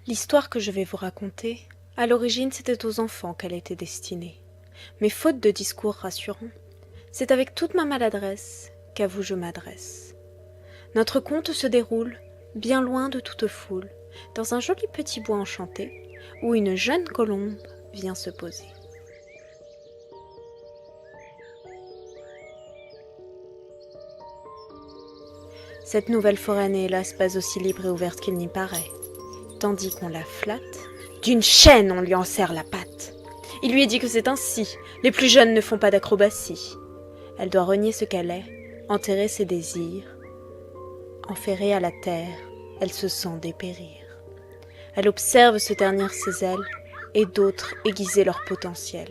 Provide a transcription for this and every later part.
L'histoire que je vais vous raconter, à l'origine c'était aux enfants qu'elle était destinée. Mais faute de discours rassurants, c'est avec toute ma maladresse qu'à vous je m'adresse. Notre conte se déroule, bien loin de toute foule, dans un joli petit bois enchanté, où une jeune colombe vient se poser. Cette nouvelle forêt n'est hélas pas aussi libre et ouverte qu'il n'y paraît. Tandis qu'on la flatte, d'une chaîne on lui en serre la patte. Il lui est dit que c'est ainsi, les plus jeunes ne font pas d'acrobatie. Elle doit renier ce qu'elle est, enterrer ses désirs. Enferrée à la terre, elle se sent dépérir. Elle observe se ternir ses ailes et d'autres aiguiser leur potentiel.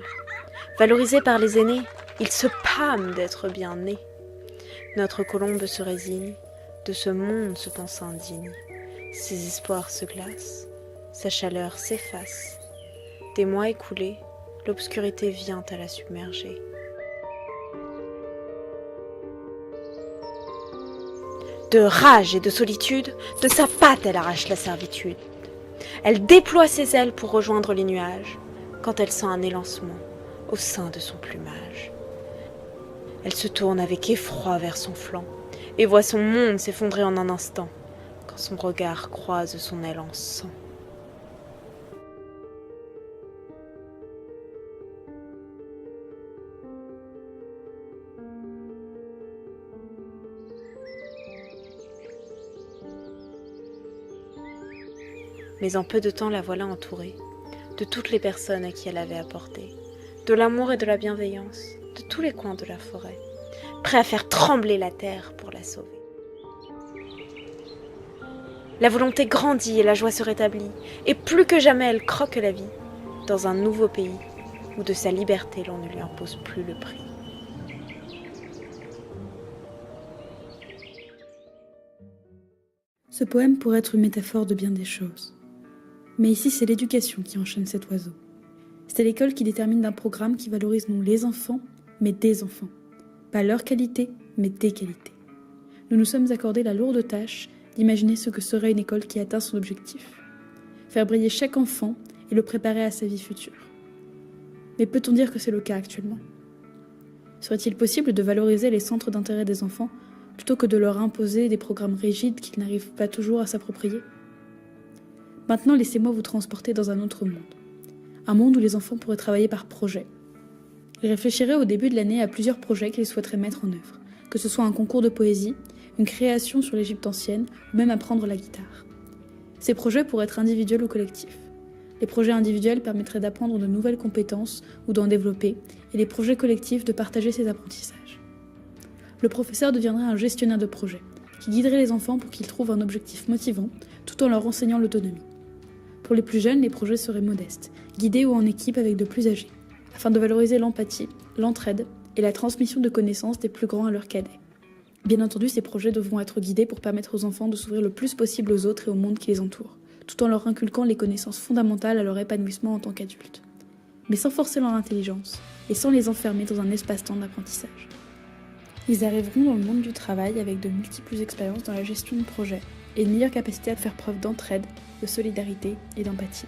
Valorisée par les aînés, ils se pâment d'être bien nés. Notre colombe se résigne, de ce monde se pense indigne. Ses espoirs se glacent, sa chaleur s'efface. Des mois écoulés, l'obscurité vient à la submerger. De rage et de solitude, de sa patte elle arrache la servitude. Elle déploie ses ailes pour rejoindre les nuages, quand elle sent un élancement au sein de son plumage. Elle se tourne avec effroi vers son flanc, et voit son monde s'effondrer en un instant, quand son regard croise son aile en sang. Mais en peu de temps la voilà entourée de toutes les personnes à qui elle avait apporté, de l'amour et de la bienveillance, de tous les coins de la forêt, prêt à faire trembler la terre pour la sauver. La volonté grandit et la joie se rétablit, et plus que jamais elle croque la vie, dans un nouveau pays, où de sa liberté l'on ne lui impose plus le prix. Ce poème pourrait être une métaphore de bien des choses. Mais ici, c'est l'éducation qui enchaîne cet oiseau. C'est l'école qui détermine un programme qui valorise non les enfants, mais des enfants. Pas leur qualité, mais des qualités. Nous nous sommes accordés la lourde tâche d'imaginer ce que serait une école qui atteint son objectif. Faire briller chaque enfant et le préparer à sa vie future. Mais peut-on dire que c'est le cas actuellement ? Serait-il possible de valoriser les centres d'intérêt des enfants plutôt que de leur imposer des programmes rigides qu'ils n'arrivent pas toujours à s'approprier ? Maintenant, laissez-moi vous transporter dans un autre monde. Un monde où les enfants pourraient travailler par projet. Ils réfléchiraient au début de l'année à plusieurs projets qu'ils souhaiteraient mettre en œuvre, que ce soit un concours de poésie, une création sur l'Égypte ancienne, ou même apprendre la guitare. Ces projets pourraient être individuels ou collectifs. Les projets individuels permettraient d'apprendre de nouvelles compétences ou d'en développer, et les projets collectifs de partager ces apprentissages. Le professeur deviendrait un gestionnaire de projet, qui guiderait les enfants pour qu'ils trouvent un objectif motivant, tout en leur enseignant l'autonomie. Pour les plus jeunes, les projets seraient modestes, guidés ou en équipe avec de plus âgés, afin de valoriser l'empathie, l'entraide et la transmission de connaissances des plus grands à leurs cadets. Bien entendu, ces projets devront être guidés pour permettre aux enfants de s'ouvrir le plus possible aux autres et au monde qui les entoure, tout en leur inculquant les connaissances fondamentales à leur épanouissement en tant qu'adultes. Mais sans forcer leur intelligence, et sans les enfermer dans un espace-temps d'apprentissage. Ils arriveront dans le monde du travail avec de multiples expériences dans la gestion de projets, et une meilleure capacité à faire preuve d'entraide, de solidarité et d'empathie.